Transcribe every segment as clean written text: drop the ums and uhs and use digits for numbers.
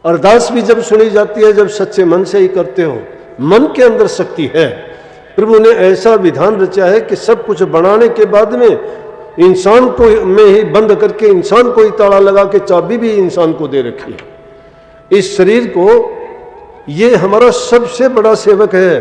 अरदास भी जब सुनी जाती है, जब सच्चे मन से ही करते हो, मन के अंदर शक्ति है। प्रभु ने ऐसा विधान रचा है कि सब कुछ बनाने के बाद में इंसान को में ही बंद करके इंसान को ही ताला लगा के चाबी भी इंसान को दे रखी है। इस शरीर को, ये हमारा सबसे बड़ा सेवक है।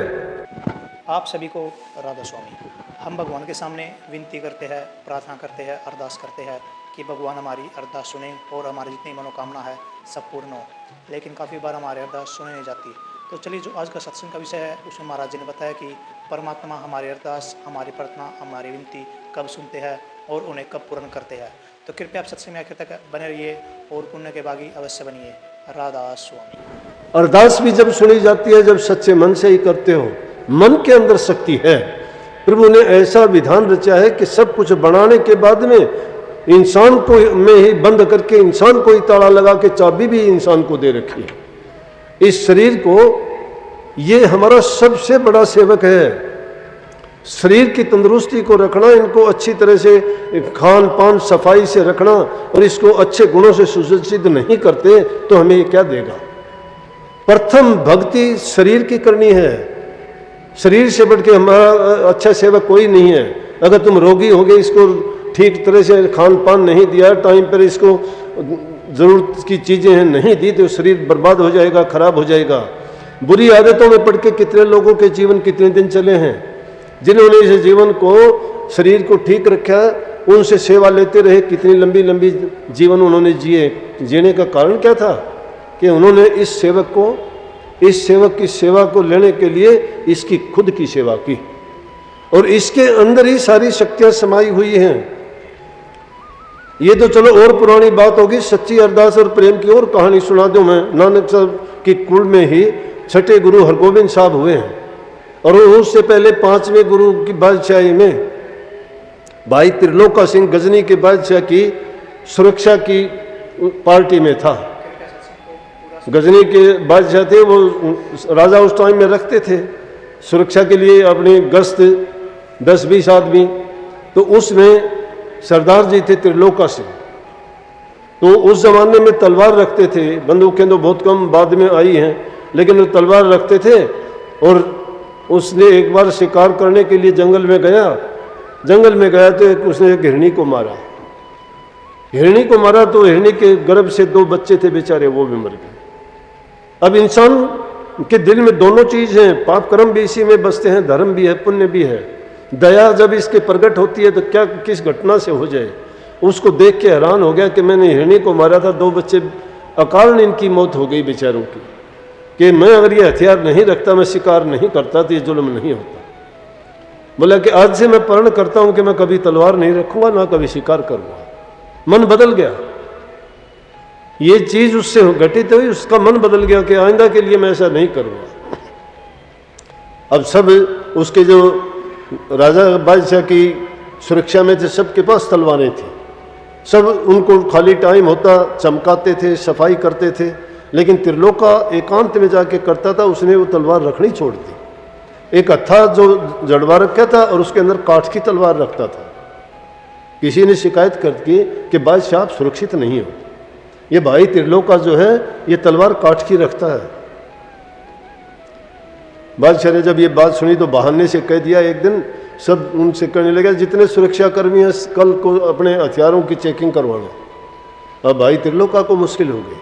आप सभी को राधा स्वामी। हम भगवान के सामने विनती करते हैं, प्रार्थना करते हैं, अरदास करते हैं कि भगवान हमारी अरदास सुने और हमारी जितनी मनोकामना है सब पूर्ण हो। लेकिन काफ़ी बार हमारी अरदास सुनी नहीं जाती। तो चलिए, जो आज का सत्संग का विषय है उसमें महाराज जी ने बताया कि परमात्मा हमारी अरदास, हमारी प्रार्थना, हमारी विनती कब सुनते हैं और उन्हें कब पूर्ण करते हैं। तो कृपया आप सत्संग में आखिर तक बने रहिए और पुण्य के भागी अवश्य बनिए। राधा स्वामी। अरदास भी जब सुनी जाती है, जब सच्चे मन से ही करते हो, मन के अंदर शक्ति है। प्रभु ने ऐसा विधान रचा है कि सब कुछ बनाने के बाद में इंसान को में ही बंद करके इंसान को ही ताला लगा के चाबी भी इंसान को दे रखी है। इस शरीर को, ये हमारा सबसे बड़ा सेवक है। शरीर की तंदुरुस्ती को रखना, इनको अच्छी तरह से खान पान सफाई से रखना और इसको अच्छे गुणों से सुसज्जित नहीं करते तो हमें ये क्या देगा। प्रथम भक्ति शरीर की करनी है। शरीर से बढ़ के हमारा अच्छा सेवक कोई नहीं है। अगर तुम रोगी हो गए, इसको ठीक तरह से खान पान नहीं दिया, टाइम पर इसको ज़रूरत की चीज़ें नहीं दी, तो शरीर बर्बाद हो जाएगा, खराब हो जाएगा। बुरी आदतों में पड़ के कितने लोगों के जीवन कितने दिन चले हैं। जिन्होंने इस जीवन को, शरीर को ठीक रखा, उनसे सेवा लेते रहे, कितनी लंबी लंबी जीवन उन्होंने जिए। जीने का कारण क्या था कि उन्होंने इस सेवक की सेवा को लेने के लिए इसकी खुद की सेवा की, और इसके अंदर ही सारी शक्तियां समाई हुई हैं। ये तो चलो और पुरानी बात होगी। सच्ची अरदास और प्रेम की और कहानी सुना दूं मैं। नानक साहब की कुल में ही छठे गुरु हरगोबिंद साहब हुए हैं, और उससे पहले पांचवें गुरु की बादशाही में भाई त्रिलोका सिंह गजनी के बादशाह की सुरक्षा की पार्टी में था। गजनी के बादशाह थे, वो राजा उस टाइम में रखते थे सुरक्षा के लिए अपनी गश्त 10-20 आदमी। तो उसमें सरदार जी थे त्रिलोका सिंह। तो उस जमाने में तलवार रखते थे, बंदूकें तो बहुत कम बाद में आई हैं, लेकिन वो तलवार रखते थे। और उसने एक बार शिकार करने के लिए जंगल में गया तो उसने एक हिरणी को मारा। तो हिरणी के गर्भ से 2 बच्चे थे बेचारे, वो भी मर गए। अब इंसान के दिल में दोनों चीज हैं, पाप कर्म भी इसी में बसते हैं, धर्म भी है, पुण्य भी है। दया जब इसके प्रकट होती है तो क्या किस घटना से हो जाए। उसको देख के हैरान हो गया कि मैंने हिरणी को मारा था, 2 बच्चे अकारण इनकी मौत हो गई बेचारों की, कि मैं अगर ये हथियार नहीं रखता, मैं शिकार नहीं करता तो ये जुल्म नहीं होता। बोला कि आज से मैं प्रण करता हूं कि मैं कभी तलवार नहीं रखूंगा, ना कभी शिकार करूंगा। मन बदल गया। ये चीज उससे घटित हुई, उसका मन बदल गया कि आइंदा के लिए मैं ऐसा नहीं करूंगा। अब सब उसके जो राजा बादशाह की सुरक्षा में थे, सबके पास तलवारें थी। सब उनको खाली टाइम होता चमकाते थे, सफाई करते थे। लेकिन त्रिलोका एकांत में जाके करता था, उसने वो तलवार रखनी छोड़ दी। एक हत्था जो जड़वा रखा था और उसके अंदर काठ की तलवार रखता था। किसी ने शिकायत कर दी कि बादशाह आप सुरक्षित नहीं हो, ये भाई त्रिलोका जो है ये तलवार काठ की रखता है। बादशाह ने जब ये बात सुनी तो बहाने से कह दिया, एक दिन सब उनसे कहने लगे जितने सुरक्षाकर्मी हैं कल को अपने हथियारों की चेकिंग करवाना। अब भाई त्रिलोका को मुश्किल हो गई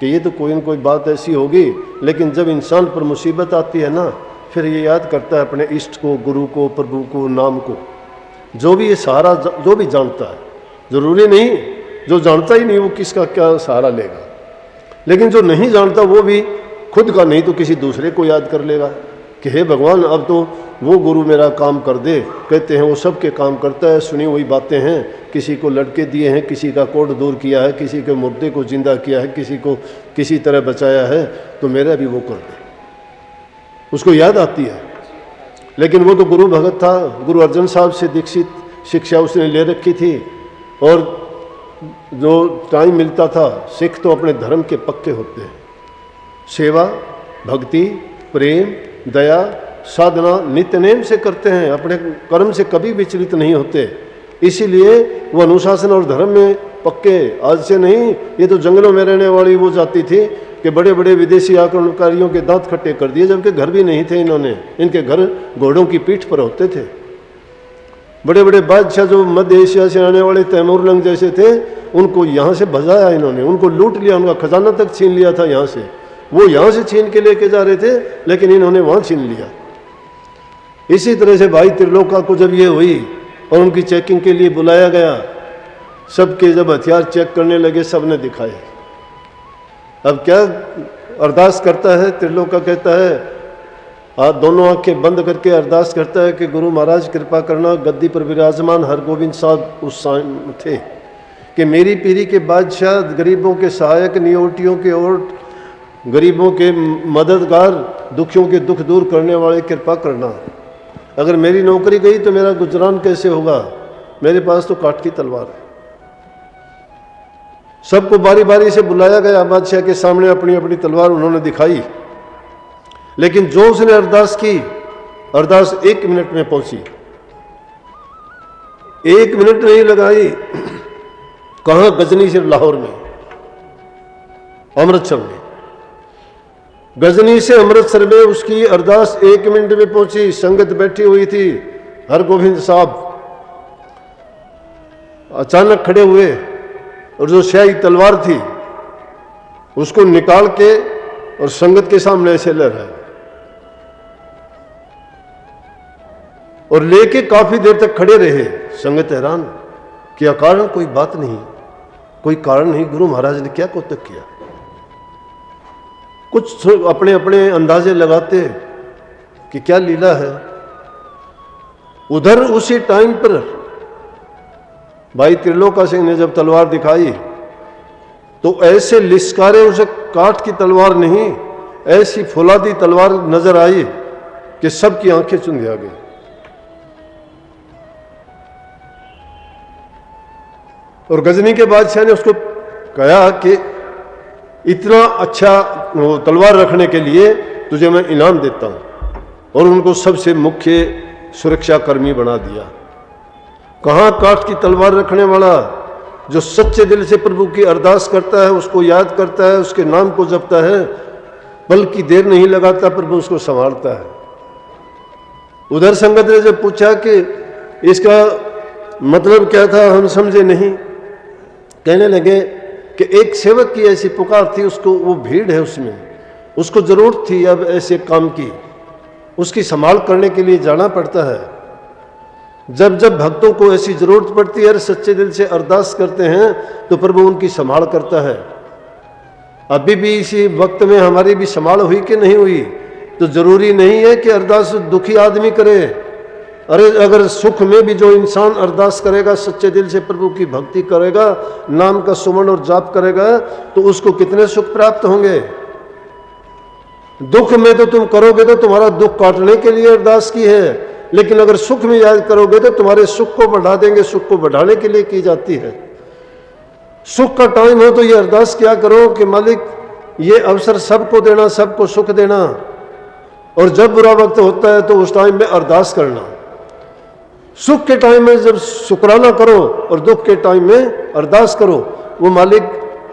कि ये तो कोई न कोई बात ऐसी होगी, लेकिन जब इंसान पर मुसीबत आती है ना, फिर ये याद करता है अपने इष्ट को, गुरु को, प्रभु को, नाम को। जो भी ये सहारा जो भी जानता है, जरूरी नहीं जो जानता ही नहीं वो किसका क्या सहारा लेगा, लेकिन जो नहीं जानता वो भी खुद का नहीं तो किसी दूसरे को याद कर लेगा कि हे भगवान अब तो वो गुरु मेरा काम कर दे। कहते हैं वो सबके काम करता है, सुनी हुई बातें हैं। किसी को लड़के दिए हैं, किसी का कोढ़ दूर किया है, किसी के मुर्दे को जिंदा किया है, किसी को किसी तरह बचाया है, तो मेरा भी वो कर दे, उसको याद आती है। लेकिन वो तो गुरु भगत था, गुरु अर्जन साहब से दीक्षित शिक्षा उसने ले रखी थी, और जो टाइम मिलता था, सिख तो अपने धर्म के पक्के होते हैं। सेवा, भक्ति, प्रेम, दया, साधना नित्य नेम से करते हैं, अपने कर्म से कभी विचलित नहीं होते। इसीलिए वो अनुशासन और धर्म में पक्के, आज से नहीं। ये तो जंगलों में रहने वाली वो जाति थी कि बड़े बड़े विदेशी आक्रमणकारियों के दांत खट्टे कर दिए, जबकि घर भी नहीं थे इन्होंने। इनके घर घोड़ों की पीठ पर होते थे। बड़े बड़े बादशाह जो मध्य एशिया से आने वाले तैमूरलंग जैसे थे, उनको यहाँ से भजाया इन्होंने, उनको लूट लिया, उनका खजाना तक छीन लिया था यहाँ से। वो यहाँ से छीन के लेके जा रहे थे, लेकिन इन्होंने वहाँ छीन लिया। इसी तरह से भाई त्रिलोका को जब ये हुई और उनकी चेकिंग के लिए बुलाया गया, सबके जब हथियार चेक करने लगे, सब ने दिखाए। अब क्या अरदास करता है त्रिलोका, कहता है, हाथ दोनों आंखें बंद करके अरदास करता है कि गुरु महाराज कृपा करना। गद्दी पर विराजमान हरगोविंद साहब उस समय थे कि मेरी पीढ़ी के बादशाह, गरीबों के सहायक, नियोटियों के ओट, गरीबों के मददगार, दुखियों के दुख दूर करने वाले, कृपा करना। अगर मेरी नौकरी गई तो मेरा गुजरान कैसे होगा? मेरे पास तो काठ की तलवार है। सबको बारी बारी से बुलाया गया बादशाह के सामने, अपनी अपनी तलवार उन्होंने दिखाई। लेकिन जो उसने अरदास की, अरदास 1 मिनट में पहुंची। 1 मिनट नहीं लगाई। कहां? गजनी से लाहौर में, अमृतसर में। गजनी से अमृतसर में उसकी अरदास 1 मिनट में पहुंची। संगत बैठी हुई थी। हरगोविंद साहब अचानक खड़े हुए और जो स्याही तलवार थी उसको निकाल के और संगत के सामने ऐसे लहराया और लेके काफी देर तक खड़े रहे। संगत हैरान कि अकारण कोई बात नहीं, कोई कारण नहीं, गुरु महाराज ने क्या कौतक किया। कुछ अपने अपने अंदाजे लगाते कि क्या लीला है। उधर उसी टाइम पर भाई त्रिलोका सिंह ने जब तलवार दिखाई तो ऐसे लिस्कारे, उसे काठ की तलवार नहीं, ऐसी फौलादी तलवार नजर आई कि सबकी आंखें चुंधिया गई। और गजनी के बादशाह ने उसको कहा कि इतना अच्छा तलवार रखने के लिए तुझे मैं इनाम देता हूं, और उनको सबसे मुख्य सुरक्षा कर्मी बना दिया। कहां काठ की तलवार रखने वाला जो सच्चे दिल से प्रभु की अरदास करता है, उसको याद करता है, उसके नाम को जपता है, बल्कि देर नहीं लगाता, प्रभु उसको संभालता है। उधर संगत ने जब पूछा कि इसका मतलब क्या था, हम समझे नहीं। कहने लगे कि एक सेवक की ऐसी पुकार थी, उसको वो भीड़ है, उसमें उसको जरूरत थी अब ऐसे काम की, उसकी संभाल करने के लिए जाना पड़ता है। जब जब भक्तों को ऐसी जरूरत पड़ती है, सच्चे दिल से अरदास करते हैं, तो प्रभु उनकी संभाल करता है। अभी भी इसी वक्त में हमारी भी संभाल हुई कि नहीं हुई, तो जरूरी नहीं है कि अरदास दुखी आदमी करे। अरे अगर सुख में भी जो इंसान अरदास करेगा, सच्चे दिल से प्रभु की भक्ति करेगा, नाम का सुमन और जाप करेगा, तो उसको कितने सुख प्राप्त होंगे। दुख में तो तुम करोगे तो तुम्हारा दुख काटने के लिए अरदास की है, लेकिन अगर सुख में याद करोगे तो तुम्हारे सुख को बढ़ा देंगे, सुख को बढ़ाने के लिए की जाती है। सुख का टाइम हो तो ये अरदास क्या करो कि मालिक ये अवसर सबको देना, सबको सुख देना, और जब बुरा वक्त होता है तो उस टाइम में अरदास करना। सुख के टाइम में जब शुक्राना करो और दुख के टाइम में अरदास करो, वो मालिक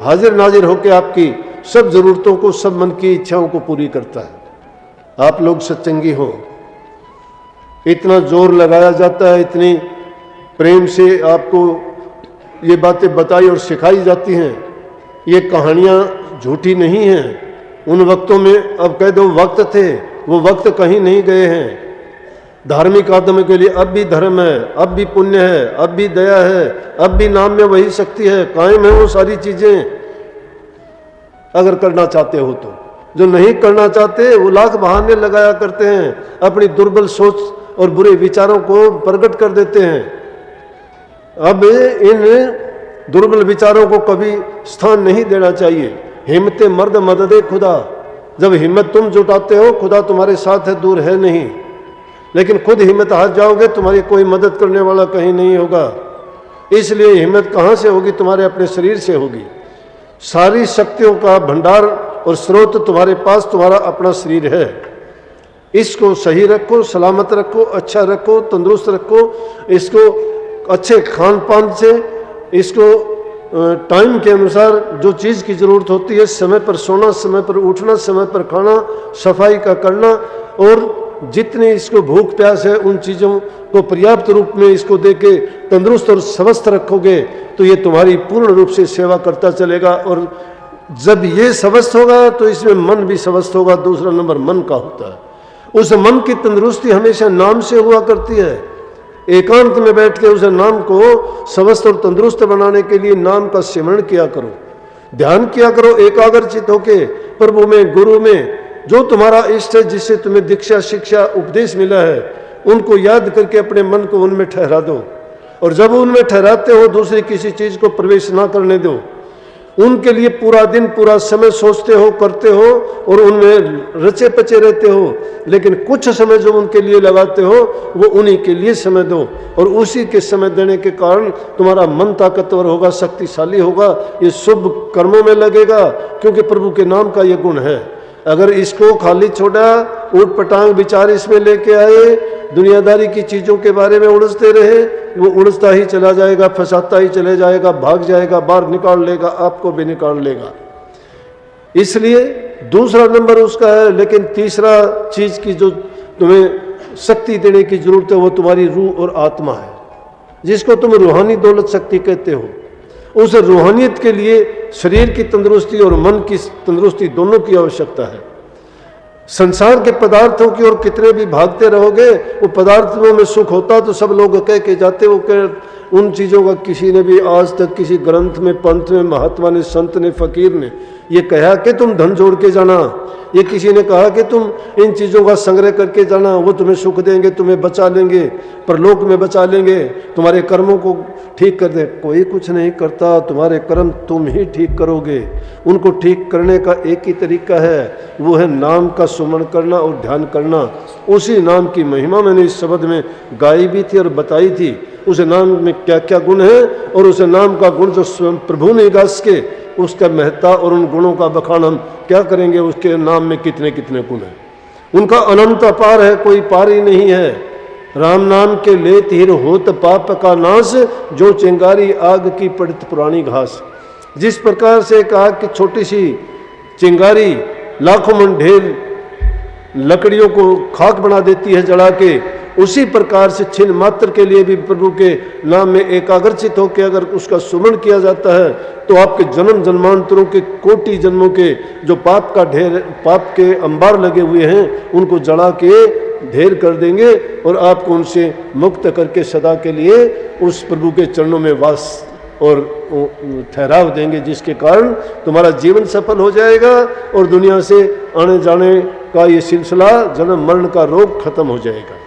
हाजिर नाजिर होकर आपकी सब जरूरतों को, सब मन की इच्छाओं को पूरी करता है। आप लोग सत्संगी हो, इतना जोर लगाया जाता है, इतनी प्रेम से आपको ये बातें बताई और सिखाई जाती हैं। ये कहानियाँ झूठी नहीं हैं। उन वक्तों में अब कह दो वक्त थे, वो वक्त कहीं नहीं गए हैं। धार्मिक आदमी के लिए अब भी धर्म है, अब भी पुण्य है, अब भी दया है, अब भी नाम में वही शक्ति है, कायम है वो सारी चीजें, अगर करना चाहते हो तो। जो नहीं करना चाहते वो लाख बहाने लगाया करते हैं, अपनी दुर्बल सोच और बुरे विचारों को प्रकट कर देते हैं। अब इन दुर्बल विचारों को कभी स्थान नहीं देना चाहिए। हिम्मत मर्द मददे खुदा, जब हिम्मत तुम जुटाते हो, खुदा तुम्हारे साथ है, दूर है नहीं। लेकिन खुद हिम्मत हार जाओगे, तुम्हारी कोई मदद करने वाला कहीं नहीं होगा। इसलिए हिम्मत कहाँ से होगी? तुम्हारे अपने शरीर से होगी। सारी शक्तियों का भंडार और स्रोत तुम्हारे पास तुम्हारा अपना शरीर है। इसको सही रखो, सलामत रखो, अच्छा रखो, तंदुरुस्त रखो। इसको अच्छे खान पान से, इसको टाइम के अनुसार जो चीज़ की ज़रूरत होती है, समय पर सोना, समय पर उठना, समय पर खाना, सफाई का करना, और जितनी इसको भूख प्यास है उन चीज़ों को पर्याप्त रूप में इसको देके तंदुरुस्त और स्वस्थ रखोगे तो ये तुम्हारी पूर्ण रूप से सेवा करता चलेगा। और जब ये स्वस्थ होगा तो इसमें मन भी स्वस्थ होगा। दूसरा नंबर मन का होता है। उस मन की तंदुरुस्ती हमेशा नाम से हुआ करती है। एकांत में बैठ के उस नाम को स्वस्थ और तंदुरुस्त बनाने के लिए नाम का सिमरण किया करो, ध्यान किया करो, एकाग्रचित होके प्रभु में, गुरु में, जो तुम्हारा इष्ट है, जिससे तुम्हें दीक्षा, शिक्षा, उपदेश मिला है, उनको याद करके अपने मन को उनमें ठहरा दो। और जब उनमें ठहराते हो दूसरी किसी चीज को प्रवेश ना करने दो। उनके लिए पूरा दिन, पूरा समय सोचते हो, करते हो और उनमें रचे पचे रहते हो, लेकिन कुछ समय जो उनके लिए लगाते हो वो उन्हीं के लिए समय दो। और उसी के समय देने के कारण तुम्हारा मन ताकतवर होगा, शक्तिशाली होगा, ये शुभ कर्मों में लगेगा, क्योंकि प्रभु के नाम का ये गुण है। अगर इसको खाली छोड़ा, ऊट पटांग विचार इसमें लेके आए, दुनियादारी की चीज़ों के बारे में उलझते रहे, वो उलझता ही चला जाएगा, फंसाता ही चले जाएगा, भाग जाएगा, बाहर निकाल लेगा, आपको भी निकाल लेगा। इसलिए दूसरा नंबर उसका है। लेकिन तीसरा चीज़ की जो तुम्हें शक्ति देने की जरूरत है वो तुम्हारी रूह और आत्मा है, जिसको तुम रूहानी दौलत शक्ति कहते हो। उस रूहानियत के लिए शरीर की तंदुरुस्ती और मन की तंदुरुस्ती दोनों की आवश्यकता है। संसार के पदार्थों की ओर कितने भी भागते रहोगे, वो पदार्थों में सुख होता तो सब लोग कह के जाते, वो कह उन चीज़ों का किसी ने भी आज तक किसी ग्रंथ में, पंथ में, महात्मा ने, संत ने, फकीर ने ये कहा कि तुम धन जोड़ के जाना, ये किसी ने कहा कि तुम इन चीज़ों का संग्रह करके जाना, वो तुम्हें सुख देंगे, तुम्हें बचा लेंगे, परलोक में बचा लेंगे, तुम्हारे कर्मों को ठीक कर दे। कोई कुछ नहीं करता, तुम्हारे कर्म तुम ही ठीक करोगे। उनको ठीक करने का एक ही तरीका है, वो है नाम का सुमरण करना और ध्यान करना। उसी नाम की महिमा मैंने इस शब्द में गाई भी थी और बताई थी। उस नाम में क्या क्या गुण है और उस नाम का गुण जो स्वयं प्रभु ने गा सके, उसका महत्ता और उन गुणों का बखान हम क्या करेंगे। उसके नाम में कितने कितने गुण हैं, उनका अनंत अपार है, कोई पार ही नहीं है। राम नाम के लेत हिर होत पाप का नाश, जो चिंगारी आग की पड़त पुरानी घास। जिस प्रकार से कहा कि छोटी सी चिंगारी लाखों मन ढेर लकड़ियों को खाक बना देती है जला के, उसी प्रकार से छिन मात्र के लिए भी प्रभु के नाम में एकाग्रचित होकर अगर उसका सुमरण किया जाता है तो आपके जन्म जन्मांतरों के कोटि जन्मों के जो पाप का ढेर, पाप के अंबार लगे हुए हैं, उनको जला के ढेर कर देंगे और आपको उनसे मुक्त करके सदा के लिए उस प्रभु के चरणों में वास और ठहराव देंगे, जिसके कारण तुम्हारा जीवन सफल हो जाएगा और दुनिया से आने जाने का ये सिलसिला, जन्म मरण का रोग खत्म हो जाएगा।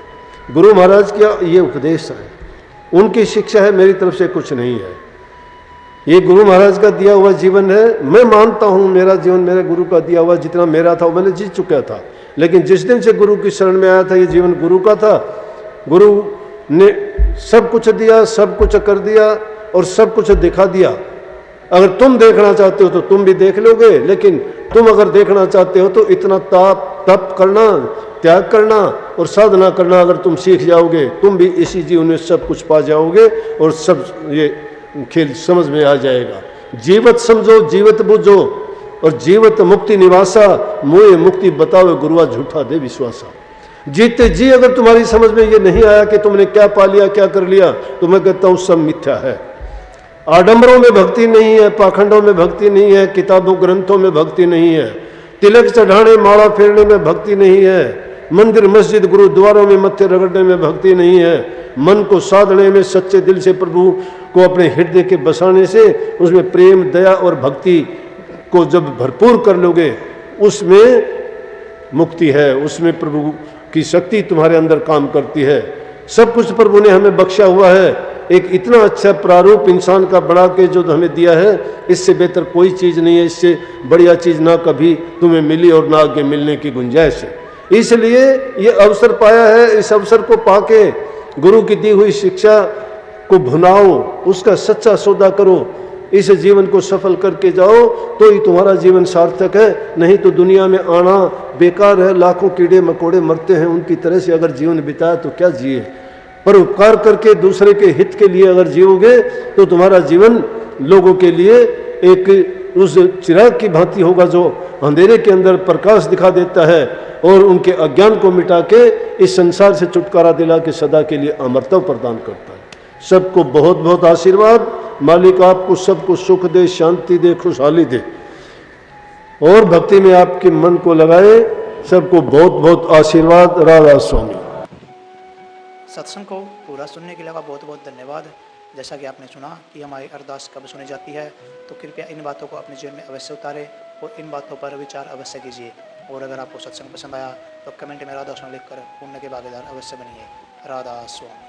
गुरु महाराज का ये उपदेश है, उनकी शिक्षा है, मेरी तरफ से कुछ नहीं है। ये गुरु महाराज का दिया हुआ जीवन है। मैं मानता हूँ मेरा जीवन मेरे गुरु का दिया हुआ जितना मेरा था वो मैंने जी चुका था, लेकिन जिस दिन से गुरु की शरण में आया था ये जीवन गुरु का था। गुरु ने सब कुछ दिया, सब कुछ कर दिया और सब कुछ दिखा दिया। अगर तुम देखना चाहते हो तो तुम भी देख लोगे, लेकिन तुम अगर देखना चाहते हो तो इतना तप करना, त्याग करना और साधना करना अगर तुम सीख जाओगे, तुम भी इसी जीवन में सब कुछ पा जाओगे और सब ये खेल समझ में आ जाएगा। जीवत समझो, जीवत बुझो और जीवत मुक्ति निवासा, मोह मुक्ति बताओ गुरुआ झूठा दे विश्वासा। जीते जी अगर तुम्हारी समझ में ये नहीं आया कि तुमने क्या पा लिया, क्या कर लिया, तो मैं कहता हूँ सब मिथ्या है। आडंबरों में भक्ति नहीं है, पाखंडों में भक्ति नहीं है, किताबों ग्रंथों में भक्ति नहीं है, तिलक चढ़ाने माला फेरने में भक्ति नहीं है, मंदिर मस्जिद गुरुद्वारों में मत्थे रगड़ने में भक्ति नहीं है, मन को साधने में, सच्चे दिल से प्रभु को अपने हृदय के बसाने से, उसमें प्रेम, दया और भक्ति को जब भरपूर कर लोगे, उसमें मुक्ति है, उसमें प्रभु की शक्ति तुम्हारे अंदर काम करती है। सब कुछ प्रभु ने हमें बख्शा हुआ है। एक इतना अच्छा प्रारूप इंसान का बना के जो हमें दिया है, इससे बेहतर कोई चीज़ नहीं है, इससे बढ़िया चीज़ ना कभी तुम्हें मिली और ना आगे मिलने की गुंजाइश है। इसलिए ये अवसर पाया है, इस अवसर को पाके गुरु की दी हुई शिक्षा को भुनाओ, उसका सच्चा सौदा करो, इस जीवन को सफल करके जाओ तो ही तुम्हारा जीवन सार्थक है। नहीं तो दुनिया में आना बेकार है। लाखों कीड़े मकोड़े मरते हैं, उनकी तरह से अगर जीवन बिताया तो क्या जिए। पर उपकार करके दूसरे के हित के लिए अगर जियोगे तो तुम्हारा जीवन लोगों के लिए एक उस चिराग की भांति होगा जो अंधेरे के अंदर प्रकाश दिखा देता है और उनके अज्ञान को मिटा के इस संसार से छुटकारा दिला के सदा के लिए अमरता प्रदान करता है। सबको बहुत बहुत आशीर्वाद। मालिक आपको सबको सुख दे, शांति दे, खुशहाली दे और भक्ति में आपके मन को लगाए। सबको बहुत बहुत आशीर्वाद। राधा स्वामी। सत्संग को पूरा सुनने के लिए आपका बहुत बहुत धन्यवाद। जैसा कि आपने सुना कि हमारी अरदास कब सुनी जाती है, तो कृपया इन बातों को अपने जीवन में अवश्य उतारें और इन बातों पर विचार अवश्य कीजिए। और अगर आपको सत्संग पसंद आया तो कमेंट में राधा स्वामी लिखकर पुण्य के भागीदार अवश्य बनिए। राधा स्वामी।